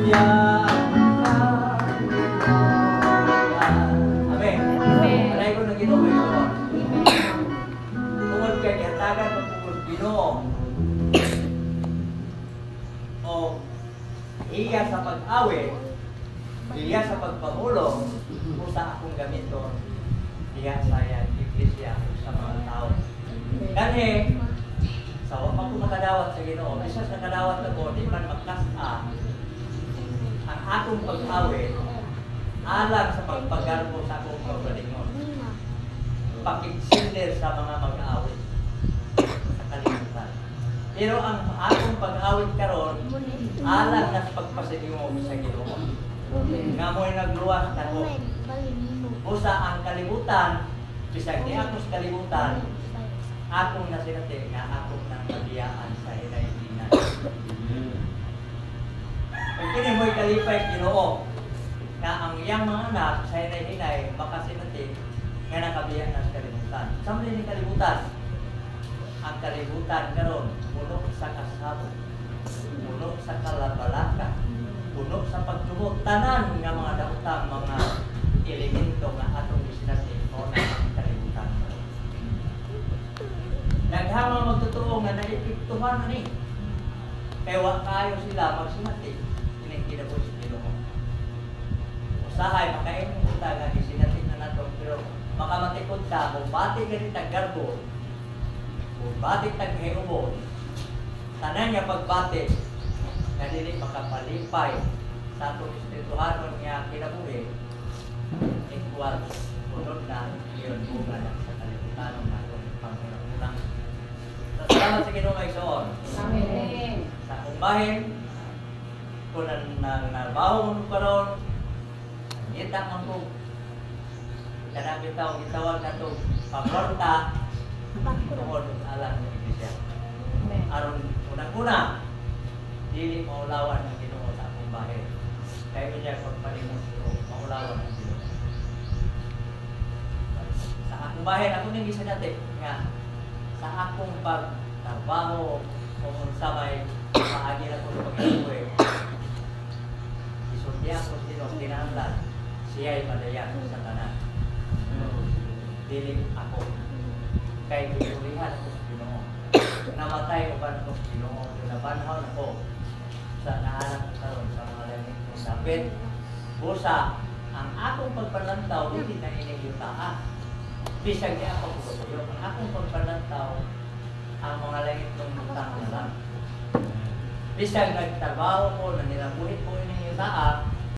Amen. Alay ko na Ginoo may Ginoo. Tungod kay gihatagan pagpugod Ginoo. O iya sa pag-awi, iya sa pagpamulong, kung sa akong gamiton, iya sa iglesia sa mga tao. Kani, sa wapang ko makadawat sa Ginoo, isa sa kadawat ako, di man magkasa ang akong pag-awi alang sa pagpagarbo sa akong kaugalingon. Pakigsinder sa mga mag-aawit sa kalimutan. Pero ang akong pag-awit karon alang na sa pagpasigimog sa Ginoo. Nga mo'y nagluwas na ko. Busa ang kalibutan, bisag di ako sa kalibutan, akong nasinati nga akong nang mabiyaan sa hinay-hinay. Kung kini mo'y kalipay Ginoo, na ang iyang mga anak sa hinay-hinay makasinati nga nakabiyaan na sa kalibutan. Saan rin yung kalibutan? Ang kalibutan karon puno sa kasabot, puno sa kalabalaka, puno sa pagtumot, tanan nga mga daotang mga elemento nga atong isinati o na ang kalibutan. Naghamang magtotoo nga naipiktuhan na ni. Kaya wa kayo sila magsinati, kinabuhi sa Ginoo. Usahay, makaimong kita nga isinati na nato, pero makamatikod ka, kung bati ka rin taggarbo, kung bati taghiubon, tanan nga pagbati, na dili makapalipay sa atong espirituhanon nga kinabuhi, equal, punod na, iyon bunga na sa kalibutan ng atong pangunang-unang. Salamat sa Ginoo may soon. Amen. Sa akong bahin, kung nabaho mo karon, ngita man ko, kanang bitaw gitawag na to paporta tungod alam ng iglesia. Aron unang-una, dili maulawan ang Ginoo sa akong bahay. Kaya niya pagpalimos ko, maulawan ang Ginoo. Sa akong bahay, ako nang isa dati nga sa akong pagtrabaho o sa may paagi na ko sa pag-iuwi, isulti ako sino kinahanglan, siya'y madayan sa tanan. Dili ako. Kay pinulihan ako sa Ginoo. Namatay ko ba ako sa Ginoo? Nabanhaw ako sa naanak ko karon sa mga langit kong dapit. Busa, ang akong pagpanantaw, hindi na iniyutaan. Bisag di ako kukuyo. Ang akong pagpanantaw, ang mga langit kong butang na lang. Bisag nagtrabaho ko, na nilabuhit ko iniyutaan,